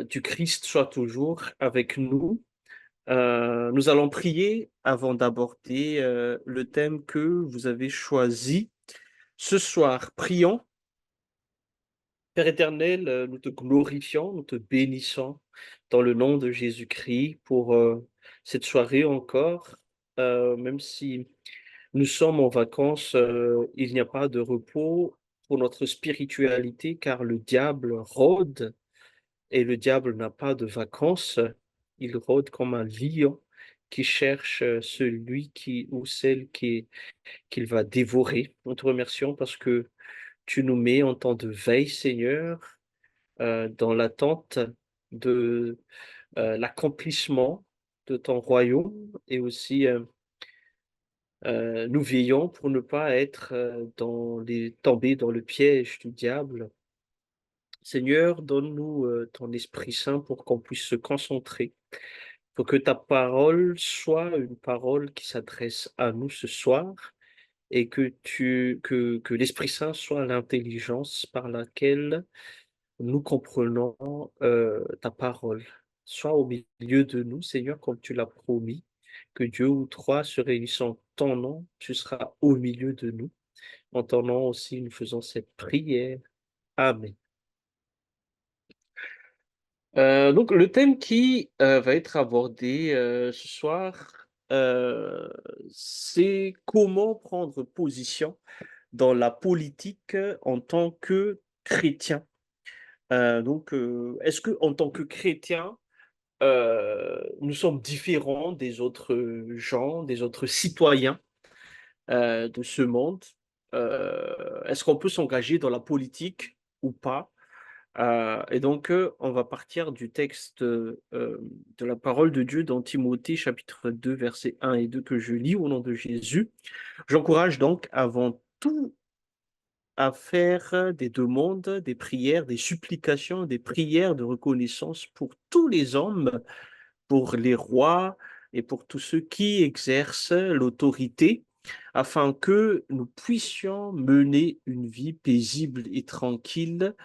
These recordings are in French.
du Christ soit toujours avec nous. Nous allons prier avant d'aborder le thème que vous avez choisi ce soir. Prions. Père éternel, nous te glorifions, nous te bénissons dans le nom de Jésus-Christ pour cette soirée encore. Même si nous sommes en vacances, il n'y a pas de repos pour notre spiritualité car le diable rôde. Et le diable n'a pas de vacances. Il rôde comme un lion qui cherche celui qui ou celle qu'il va dévorer. Nous te remercions parce que tu nous mets en temps de veille, Seigneur, dans l'attente de l'accomplissement de ton royaume et aussi nous veillons pour ne pas être tombés dans le piège du diable. Seigneur, donne-nous ton Esprit Saint pour qu'on puisse se concentrer, pour que ta parole soit une parole qui s'adresse à nous ce soir et que l'Esprit Saint soit l'intelligence par laquelle nous comprenons ta parole. Sois au milieu de nous, Seigneur, comme tu l'as promis, que deux ou trois se réunissent en ton nom, tu seras au milieu de nous. En ton nom aussi, nous faisons cette prière. Amen. Donc, le thème qui va être abordé ce soir, c'est comment prendre position dans la politique en tant que chrétien. Est-ce que en tant que chrétien, nous sommes différents des autres gens, des autres citoyens de ce monde? Est-ce qu'on peut s'engager dans la politique ou pas? On va partir du texte de la parole de Dieu dans Timothée chapitre 2, versets 1 et 2 que je lis au nom de Jésus. J'encourage donc avant tout à faire des demandes, des prières, des supplications, des prières de reconnaissance pour tous les hommes, pour les rois et pour tous ceux qui exercent l'autorité, afin que nous puissions mener une vie paisible et tranquille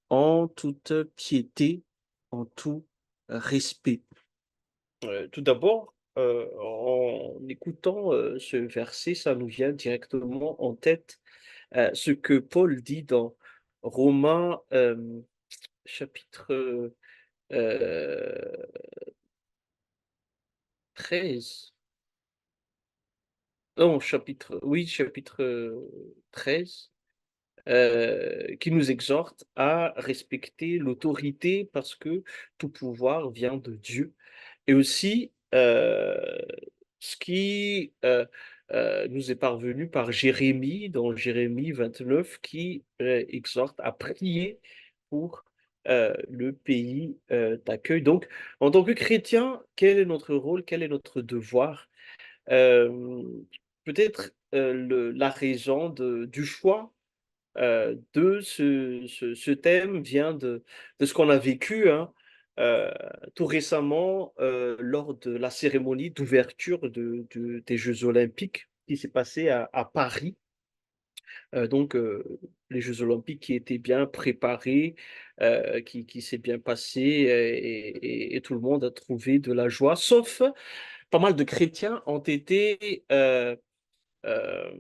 en toute piété, en tout respect. Tout d'abord, en écoutant ce verset, ça nous vient directement en tête ce que Paul dit dans Romains chapitre 13. Non, chapitre 13, qui nous exhorte à respecter l'autorité parce que tout pouvoir vient de Dieu. Et aussi, ce qui nous est parvenu par Jérémie, dans Jérémie 29, qui exhorte à prier pour le pays d'accueil. Donc, en tant que chrétien, quel est notre rôle, quel est notre devoir? Euh, Peut-être la raison du choix de ce thème vient de ce qu'on a vécu hein, euh, tout récemment lors de la cérémonie d'ouverture des Jeux Olympiques qui s'est passée à Paris. Les Jeux Olympiques qui étaient bien préparés, qui s'est bien passé et tout le monde a trouvé de la joie, sauf pas mal de chrétiens euh, euh,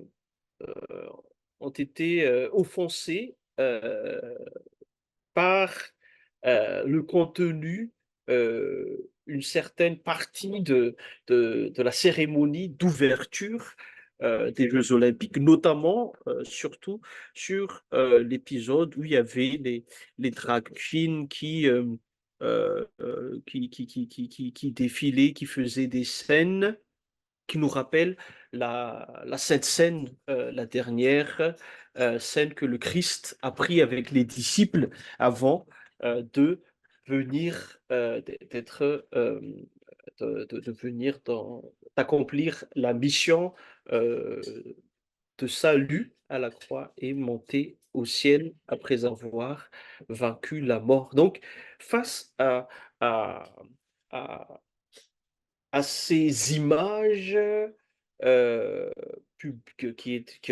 ont été offensés par le contenu, une certaine partie de la cérémonie d'ouverture des Jeux Olympiques, notamment surtout sur l'épisode où il y avait les drag queens qui défilaient, qui faisaient des scènes qui nous rappelle la Sainte Seine, la dernière scène que le Christ a pris avec les disciples avant de venir, d'être, de venir d'accomplir la mission euh, de salut à la croix et monter au ciel après avoir vaincu la mort. Donc, face à, à, à ces images qui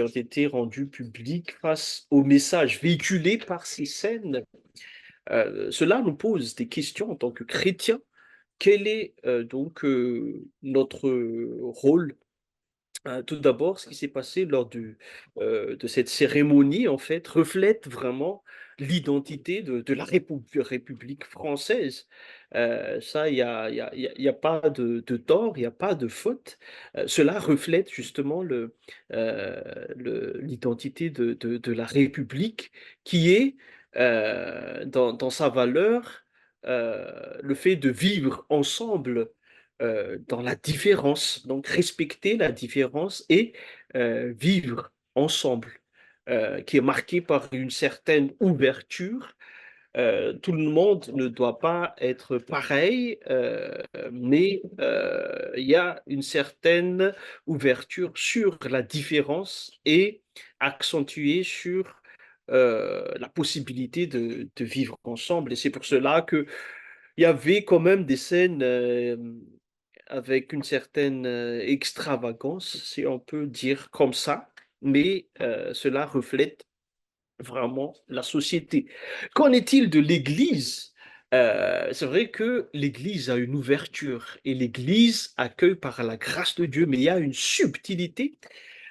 ont été rendues publiques face aux messages véhiculés par ces scènes. Cela nous pose des questions en tant que chrétiens. Quel est, notre rôle? Tout d'abord, ce qui s'est passé lors de cette cérémonie, en fait, reflète vraiment l'identité de la République française. Ça, il y a pas de tort, il y a pas de faute. Cela reflète justement l'identité de la République qui est, dans sa valeur, le fait de vivre ensemble dans la différence, donc respecter la différence et vivre ensemble, qui est marqué par une certaine ouverture. Tout le monde ne doit pas être pareil, mais il y a une certaine ouverture sur la différence et accentuée sur la possibilité de vivre ensemble. Et c'est pour cela que il y avait quand même des scènes, avec une certaine, extravagance, si on peut dire comme ça, mais cela reflète vraiment la société. Qu'en est-il de l'Église? C'est vrai que l'Église a une ouverture et l'Église accueille par la grâce de Dieu, mais il y a une subtilité.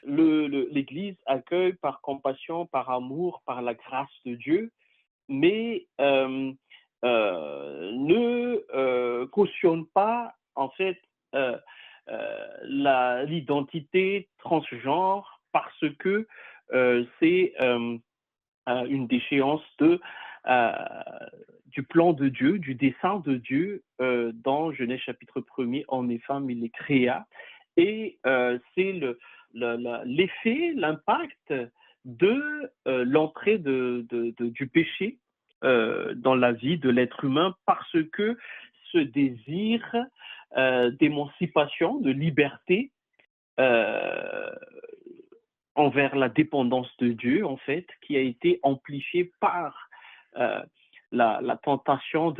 L'Église accueille par compassion, par amour, par la grâce de Dieu, mais ne cautionne pas en fait euh, l'identité transgenre parce que c'est une déchéance euh, du plan de Dieu, du dessein de Dieu dans Genèse chapitre 1er, en et femmes il les créa. Et c'est l'effet, l'impact de l'entrée du péché dans la vie de l'être humain parce que ce désir d'émancipation, de liberté, euh, envers la dépendance de Dieu, en fait, qui a été amplifiée par euh, la tentation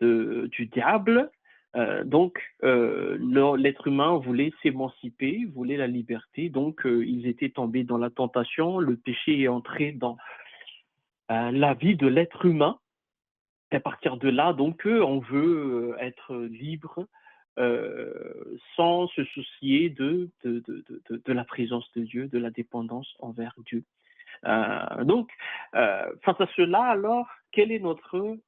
du diable. L'être humain voulait s'émanciper, voulait la liberté, donc ils étaient tombés dans la tentation, le péché est entré dans la vie de l'être humain. Et à partir de là, donc, on veut être libre sans se soucier de la présence de Dieu, de la dépendance envers Dieu. Face à cela, alors, quelle est notre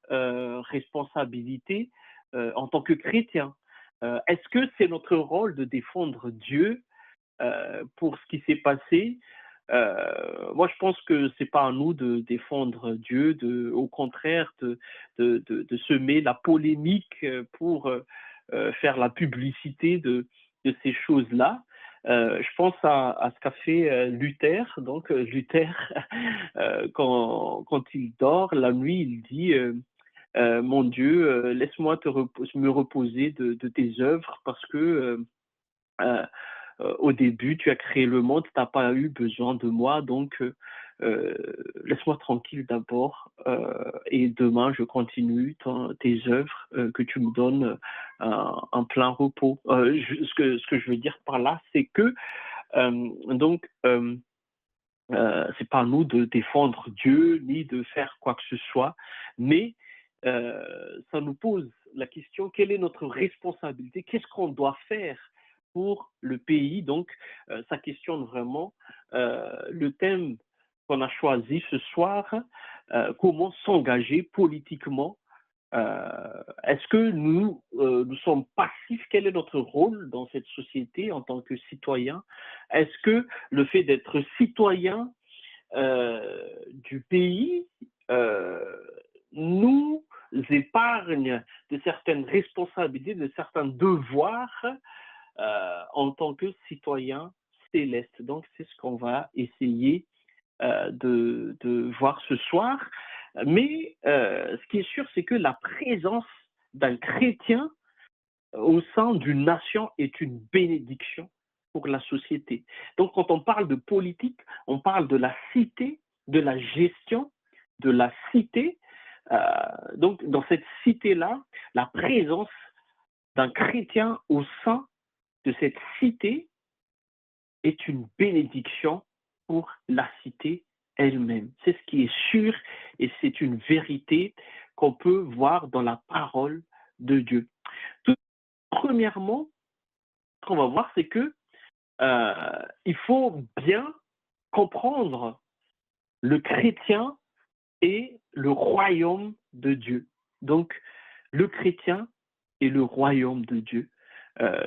responsabilité en tant que chrétien? Est-ce que c'est notre rôle de défendre Dieu pour ce qui s'est passé? Moi, je pense que c'est pas à nous de défendre Dieu, au contraire, de semer la polémique pour faire la publicité de ces choses-là. Je pense à ce qu'a fait Luther. Donc, Luther, quand il dort la nuit, il dit mon Dieu, laisse-moi me reposer de tes œuvres parce que euh, au début, tu as créé le monde, tu n'as pas eu besoin de moi, donc laisse-moi tranquille d'abord et demain je continue tes œuvres que tu me donnes un plein repos. Ce que je veux dire par là, c'est que donc c'est pas à nous de défendre Dieu ni de faire quoi que ce soit, mais ça nous pose la question, quelle est notre responsabilité? Qu'est-ce qu'on doit faire pour le pays? Donc, ça questionne vraiment le thème qu'on a choisi ce soir, comment s'engager politiquement. Est-ce que nous sommes passifs? Quel est notre rôle dans cette société en tant que citoyen? Est-ce que le fait d'être citoyen du pays euh, nous épargne de certaines responsabilités, de certains devoirs en tant que citoyen céleste? Donc, c'est ce qu'on va essayer de voir ce soir. Mais ce qui est sûr, c'est que la présence d'un chrétien au sein d'une nation est une bénédiction pour la société. Donc, quand on parle de politique, on parle de la cité, de la gestion de la cité. Donc, dans cette cité-là, la présence d'un chrétien au sein de cette cité est une bénédiction pour la cité elle-même. C'est ce qui est sûr et c'est une vérité qu'on peut voir dans la parole de Dieu. Tout premièrement, ce qu'on va voir, c'est que il faut bien comprendre le chrétien et le royaume de Dieu. Donc, le chrétien et le royaume de Dieu.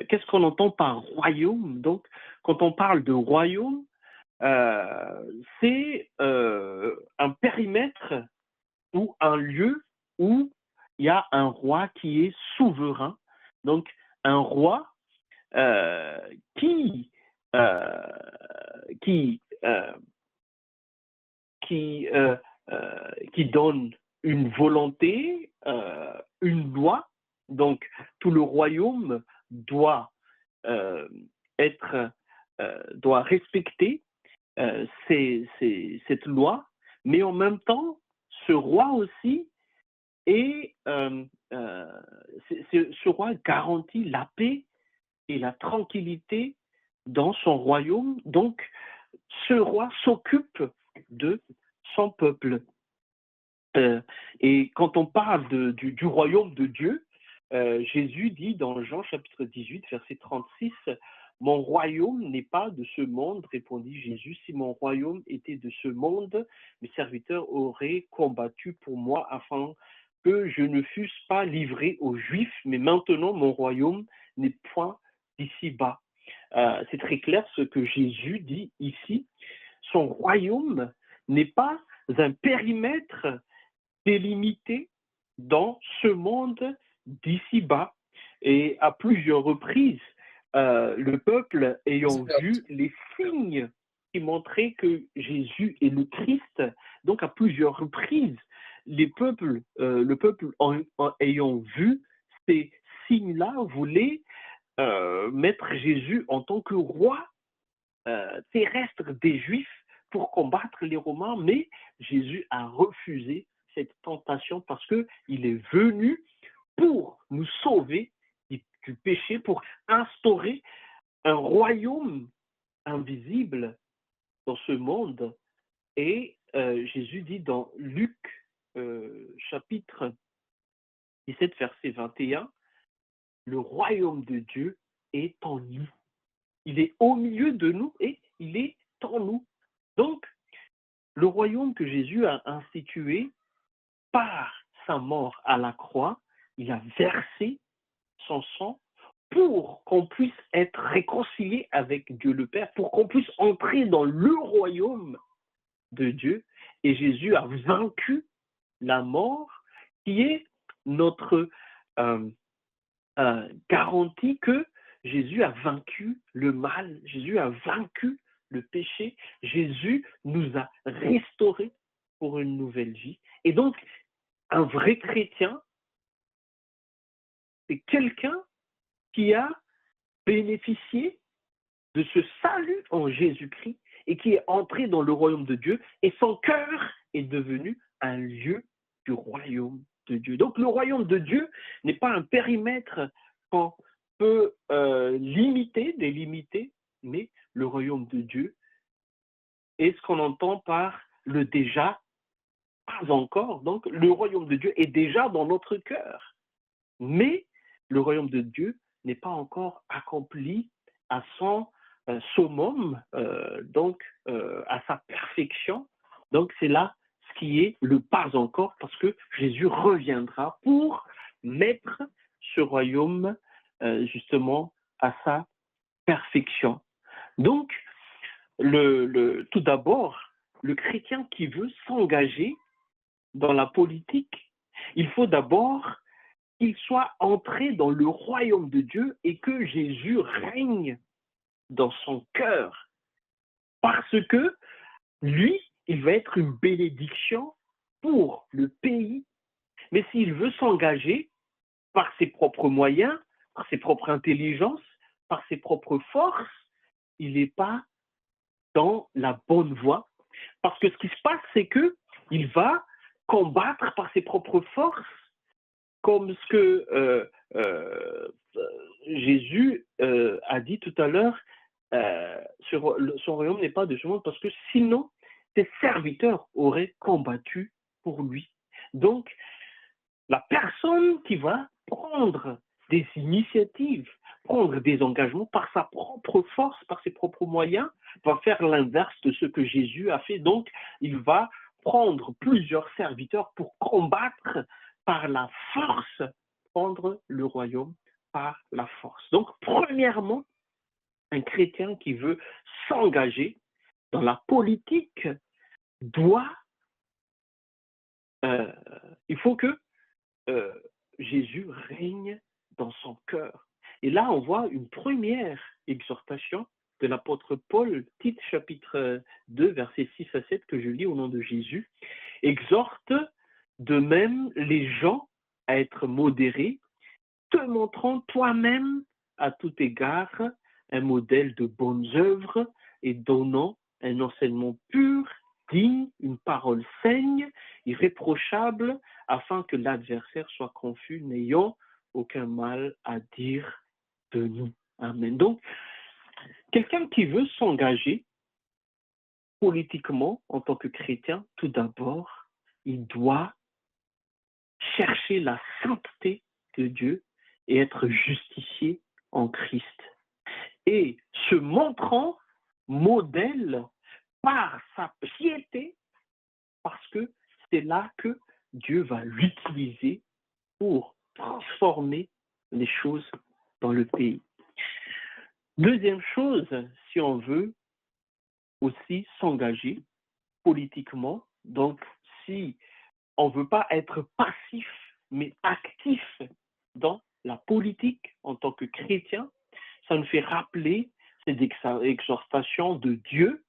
Qu'est-ce qu'on entend par royaume? Donc, quand on parle de royaume, c'est un périmètre ou un lieu où il y a un roi qui est souverain. Donc, un roi euh, qui, euh, qui, euh, qui, qui donne une volonté, une loi. Donc, tout le royaume doit euh, être, doit respecter cette loi, mais en même temps, ce roi aussi est, ce roi garantit la paix et la tranquillité dans son royaume. Donc, ce roi s'occupe de son peuple. Et quand on parle du royaume de Dieu, Jésus dit dans Jean chapitre 18, verset 36, « Mon royaume n'est pas de ce monde, répondit Jésus. Si mon royaume était de ce monde, mes serviteurs auraient combattu pour moi afin que je ne fusse pas livré aux Juifs, mais maintenant mon royaume n'est point d'ici-bas. » C'est très clair ce que Jésus dit ici. Son royaume n'est pas un périmètre délimité dans ce monde d'ici-bas. Et à plusieurs reprises, le peuple ayant vu les signes qui montraient que Jésus est le Christ, donc à plusieurs reprises, le peuple ayant vu ces signes-là voulait mettre Jésus en tant que roi terrestre des Juifs pour combattre les Romains, mais Jésus a refusé cette tentation parce qu'il est venu pour nous sauver du péché, pour instaurer un royaume invisible dans ce monde. Et Jésus dit dans Luc chapitre 17, verset 21, le royaume de Dieu est en nous. Il est au milieu de nous et il est en nous. Donc, le royaume que Jésus a institué par sa mort à la croix, il a versé son sang pour qu'on puisse être réconcilié avec Dieu le Père, pour qu'on puisse entrer dans le royaume de Dieu. Et Jésus a vaincu la mort, qui est notre garantie que Jésus a vaincu le mal, Jésus a vaincu le péché, Jésus nous a restaurés pour une nouvelle vie. Et donc, un vrai chrétien, c'est quelqu'un qui a bénéficié de ce salut en Jésus-Christ et qui est entré dans le royaume de Dieu et son cœur est devenu un lieu du royaume de Dieu. Donc le royaume de Dieu n'est pas un périmètre qu'on peut délimiter, mais le royaume de Dieu est ce qu'on entend par le déjà, pas encore. Donc le royaume de Dieu est déjà dans notre cœur, mais le royaume de Dieu n'est pas encore accompli à son summum, donc à sa perfection. Donc c'est là ce qui est le pas encore, parce que Jésus reviendra pour mettre ce royaume justement à sa perfection. Donc, tout d'abord, le chrétien qui veut s'engager dans la politique, il faut d'abord qu'il soit entré dans le royaume de Dieu et que Jésus règne dans son cœur. Parce que lui, il va être une bénédiction pour le pays. Mais s'il veut s'engager par ses propres moyens, par ses propres intelligences, par ses propres forces, il n'est pas dans la bonne voie. Parce que ce qui se passe, c'est qu'il va combattre par ses propres forces, comme ce que Jésus a dit tout à l'heure, son royaume n'est pas de ce monde, parce que sinon, ses serviteurs auraient combattu pour lui. Donc, La personne qui va prendre des initiatives, prendre des engagements par sa propre force, par ses propres moyens, va faire l'inverse de ce que Jésus a fait. Donc, il va prendre plusieurs serviteurs pour combattre par la force, prendre le royaume par la force. Donc, premièrement, un chrétien qui veut s'engager dans la politique doit, il faut que euh, Jésus règne dans son cœur. Et là, on voit une première exhortation de l'apôtre Paul, Tite chapitre 2, versets 6 à 7, que je lis au nom de Jésus, exhorte de même les gens à être modérés, te montrant toi-même à tout égard un modèle de bonnes œuvres et donnant un enseignement pur, digne, une parole saine, irréprochable, afin que l'adversaire soit confus, n'ayant aucun mal à dire de nous. Amen. Donc, quelqu'un qui veut s'engager politiquement en tant que chrétien, tout d'abord, il doit chercher la sainteté de Dieu et être justifié en Christ. Et se montrant modèle par sa piété, parce que c'est là que Dieu va l'utiliser pour transformer les choses dans le pays. Deuxième chose, si on veut aussi s'engager politiquement, donc si on ne veut pas être passif, mais actif dans la politique en tant que chrétien, ça nous fait rappeler cette exhortation de Dieu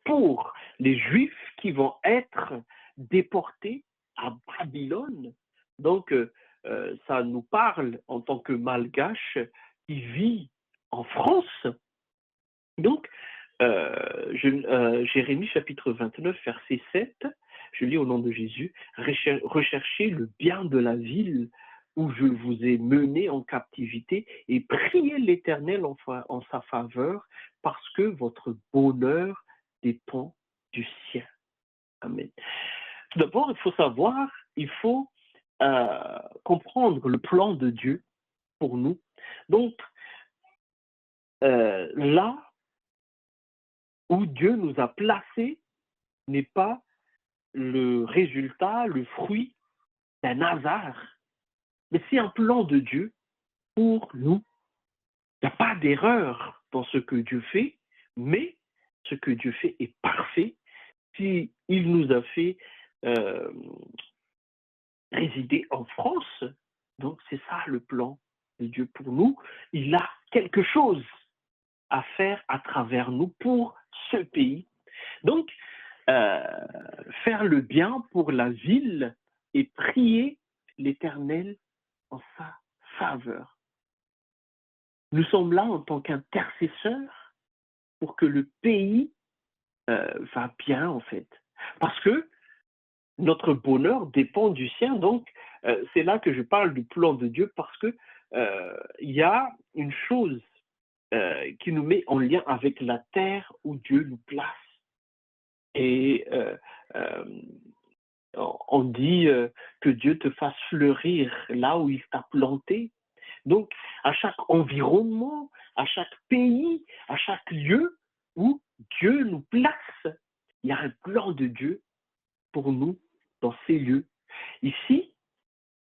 pour les Juifs qui vont être déportés à Babylone. Donc, ça nous parle en tant que Malgache qui vit en France. Donc, Jérémie chapitre 29, verset 7, je lis au nom de Jésus, recherchez le bien de la ville où je vous ai mené en captivité et priez l'Éternel en sa faveur parce que votre bonheur dépend du sien. Amen. Tout d'abord, il faut savoir, il faut comprendre le plan de Dieu pour nous. Donc, là où Dieu nous a placés n'est pas le résultat, le fruit d'un hasard, mais c'est un plan de Dieu pour nous. Il n'y a pas d'erreur dans ce que Dieu fait, mais ce que Dieu fait est parfait. Si il nous a fait résider en France, donc c'est ça le plan de Dieu pour nous. Il a quelque chose à faire à travers nous pour ce pays. Donc, faire le bien pour la ville et prier l'Éternel en sa faveur. Nous sommes là en tant qu'intercesseurs pour que le pays va bien, en fait. Parce que notre bonheur dépend du sien. Donc, c'est là que je parle du plan de Dieu parce que il y a une chose qui nous met en lien avec la terre où Dieu nous place. Et on dit que Dieu te fasse fleurir là où il t'a planté. Donc, à chaque environnement, à chaque pays, à chaque lieu où Dieu nous place, il y a un plan de Dieu pour nous dans ces lieux. Ici,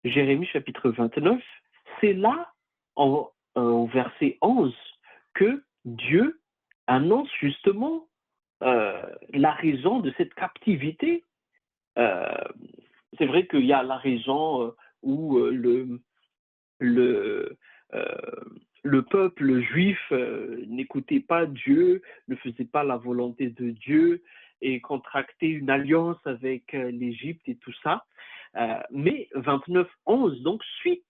Jérémie chapitre 29, c'est là, au verset 11, que Dieu annonce justement la raison de cette captivité. C'est vrai qu'il y a la raison où le, le peuple juif n'écoutait pas Dieu, ne faisait pas la volonté de Dieu et contractait une alliance avec l'Égypte et tout ça. Mais 29:11, donc suite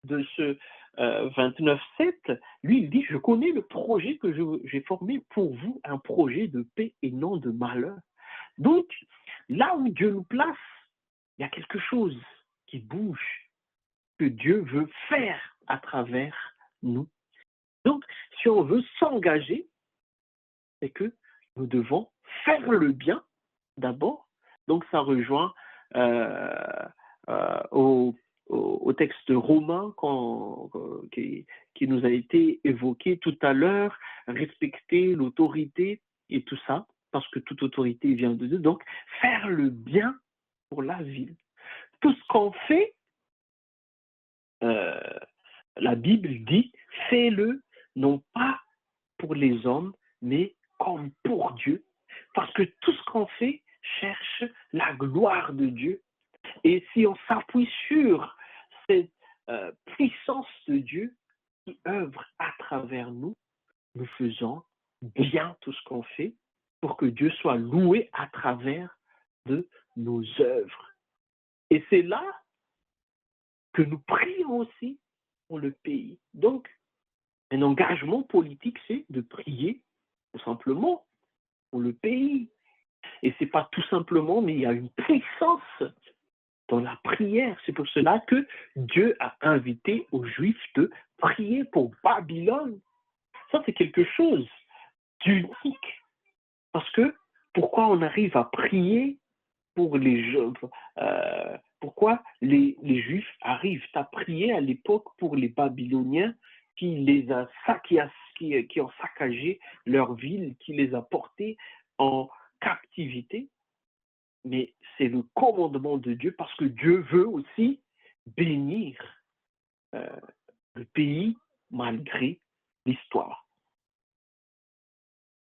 de ce 29:7, lui il dit, je connais le projet que j'ai formé pour vous, un projet de paix et non de malheur. Donc, là où Dieu nous place, il y a quelque chose qui bouge, que Dieu veut faire à travers nous. Donc, si on veut s'engager, c'est que nous devons faire le bien d'abord. Donc, ça rejoint au au texte romain qui nous a été évoqué tout à l'heure, respecter l'autorité et tout ça, parce que toute autorité vient de Dieu. Donc, faire le bien pour la ville. Tout ce qu'on fait, la Bible dit, fais-le non pas pour les hommes, mais comme pour Dieu. Parce que tout ce qu'on fait cherche la gloire de Dieu. Et si on s'appuie sur cette puissance de Dieu qui œuvre à travers nous, nous faisons bien tout ce qu'on fait pour que Dieu soit loué à travers de nos œuvres. Et c'est là que nous prions aussi pour le pays. Donc, un engagement politique, c'est de prier tout simplement pour le pays. Et c'est pas tout simplement, mais il y a une puissance dans la prière. C'est pour cela que Dieu a invité aux Juifs de prier pour Babylone. Ça, c'est quelque chose d'unique. Parce que pourquoi on arrive à prier pour les pourquoi les Juifs arrivent à prier à l'époque pour les Babyloniens qui ont saccagé leur ville, qui les a portés en captivité? Mais c'est le commandement de Dieu parce que Dieu veut aussi bénir le pays malgré l'histoire.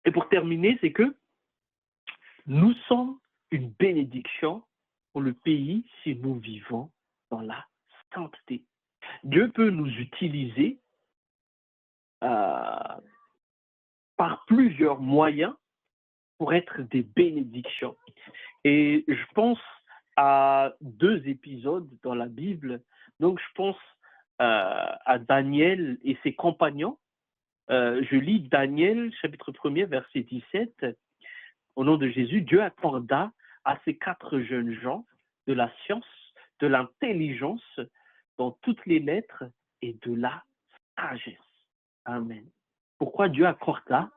Et pour terminer, c'est que nous sommes une bénédiction pour le pays si nous vivons dans la sainteté. Dieu peut nous utiliser par plusieurs moyens pour être des bénédictions. Et je pense à 2 épisodes dans la Bible. Donc, je pense à Daniel et ses compagnons. Je lis Daniel, chapitre 1er, verset 17. Au nom de Jésus, Dieu accorda à ces 4 jeunes gens de la science, de l'intelligence dans toutes les lettres et de la sagesse. Amen. Pourquoi Dieu accorda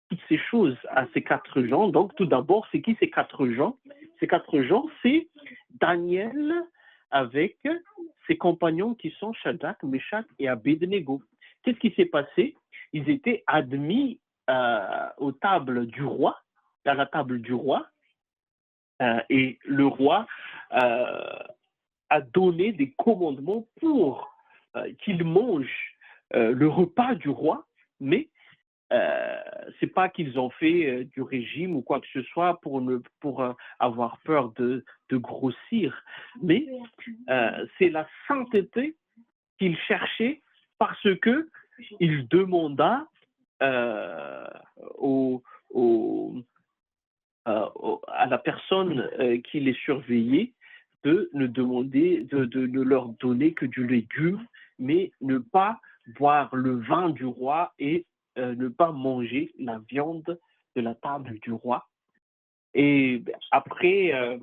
toutes ces choses à ces 4 gens? Donc, tout d'abord, c'est qui ces 4 gens? Ces 4 gens, c'est Daniel avec ses compagnons qui sont Shadrach, Meshach et Abednego. Qu'est-ce qui s'est passé? Ils étaient admis à la table du roi, et le roi a donné des commandements pour qu'ils mangent le repas du roi, mais c'est pas qu'ils ont fait du régime ou quoi que ce soit pour avoir peur de grossir, mais c'est la sainteté qu'il cherchait parce que il demanda à la personne qui les surveillait de ne leur donner que du légume, mais ne pas boire le vin du roi et ne pas manger la viande de la table du roi. Et après,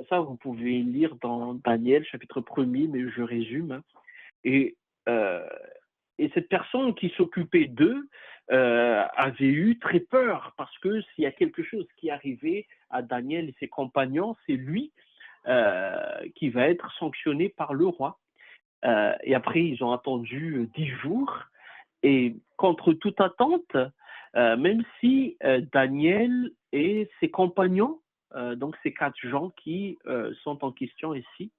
ça vous pouvez lire dans Daniel, chapitre 1er, mais je résume. Et cette personne qui s'occupait d'eux avait eu très peur parce que s'il y a quelque chose qui arrivait à Daniel et ses compagnons, c'est lui qui va être sanctionné par le roi. Et après, ils ont attendu 10 jours. Et contre toute attente, même si Daniel et ses compagnons, donc ces 4 gens qui sont en question ici,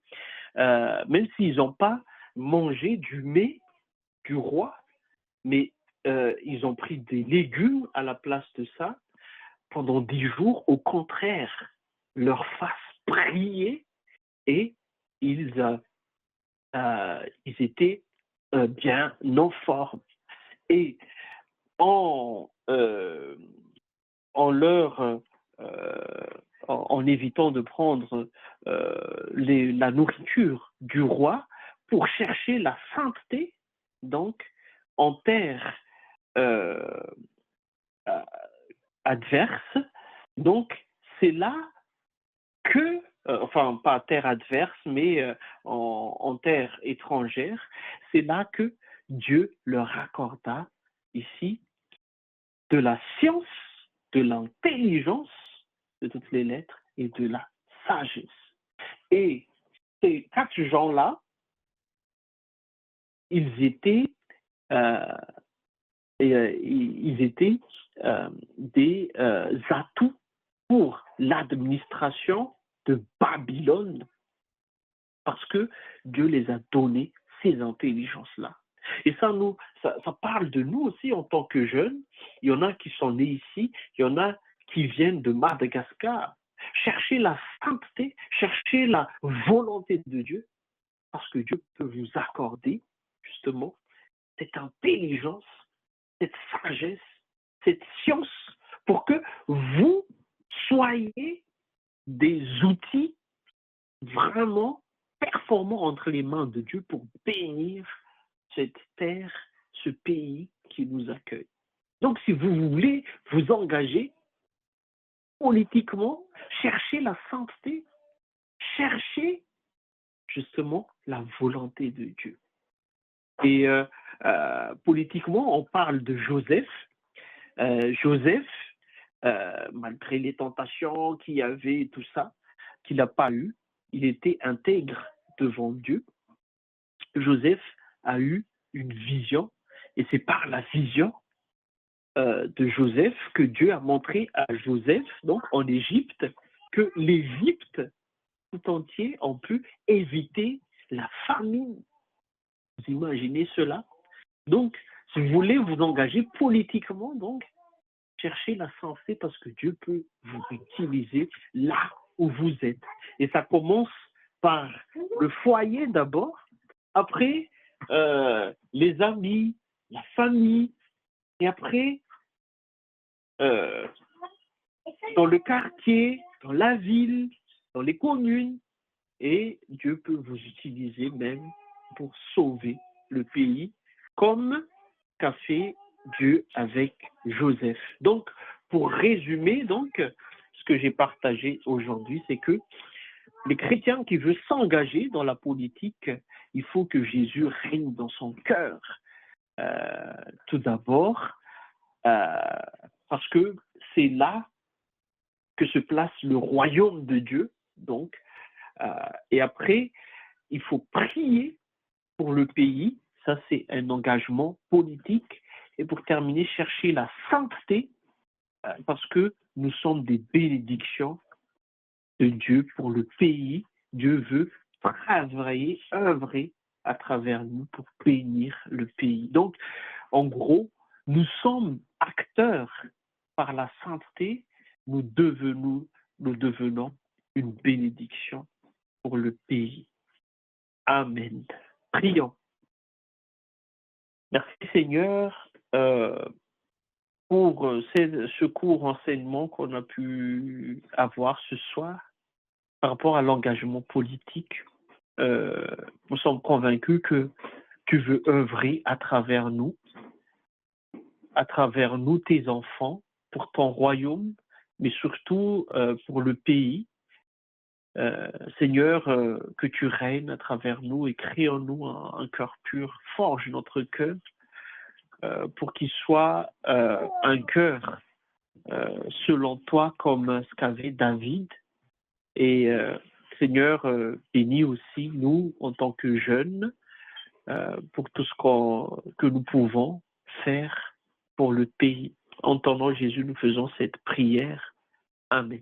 même s'ils n'ont pas mangé du mets du roi, mais ils ont pris des légumes à la place de ça pendant 10 jours. Au contraire, leur face brillait et ils étaient bien en forme. Et en évitant de prendre la nourriture du roi pour chercher la sainteté, donc en terre adverse. Donc c'est là que, enfin pas terre adverse, mais en terre étrangère, c'est là que Dieu leur accorda ici de la science, de l'intelligence, de toutes les lettres et de la sagesse. Et ces 4 gens-là, ils étaient, euh, ils étaient des atouts pour l'administration de Babylone parce que Dieu les a donné ces intelligences-là. Et ça parle de nous aussi en tant que jeunes. Il y en a qui sont nés ici, il y en a qui viennent de Madagascar. Cherchez la sainteté, cherchez la volonté de Dieu, parce que Dieu peut vous accorder justement cette intelligence, cette sagesse, cette science, pour que vous soyez des outils vraiment performants entre les mains de Dieu pour bénir cette terre, ce pays qui nous accueille. Donc, si vous voulez vous engager politiquement, cherchez la sainteté, cherchez justement la volonté de Dieu. Et politiquement, on parle de Joseph. Joseph, malgré les tentations qu'il y avait et tout ça, qu'il n'a pas eu, il était intègre devant Dieu. Joseph a eu une vision, et c'est par la vision de Joseph que Dieu a montré à Joseph, donc en Égypte, que l'Égypte tout entier ont pu éviter la famine. Vous imaginez cela? Donc, si vous voulez vous engager politiquement, donc, cherchez la sainteté parce que Dieu peut vous utiliser là où vous êtes. Et ça commence par le foyer d'abord, après les amis, la famille, et après dans le quartier, dans la ville, dans les communes. Et Dieu peut vous utiliser même pour sauver le pays, comme qu'a fait Dieu avec Joseph. Donc, pour résumer, donc, ce que j'ai partagé aujourd'hui, c'est que les chrétiens qui veulent s'engager dans la politique, il faut que Jésus règne dans son cœur. Tout d'abord, parce que c'est là que se place le royaume de Dieu. Donc, et après, il faut prier pour le pays. Ça, c'est un engagement politique. Et pour terminer, chercher la sainteté, parce que nous sommes des bénédictions de Dieu pour le pays. Dieu veut œuvrer à travers nous pour bénir le pays. Donc, en gros, nous sommes acteurs par la sainteté. Nous devenons une bénédiction pour le pays. Amen. Prions. Merci Seigneur pour ce court enseignement qu'on a pu avoir ce soir par rapport à l'engagement politique. Nous sommes convaincus que tu veux œuvrer à travers nous, tes enfants, pour ton royaume, mais surtout pour le pays. Seigneur, que tu règnes à travers nous et crée en nous un cœur pur, forge notre cœur pour qu'il soit un cœur selon toi comme ce qu'avait David. Et Seigneur, bénis aussi nous en tant que jeunes pour tout ce que nous pouvons faire pour le pays. En ton nom, Jésus, nous faisons cette prière. Amen.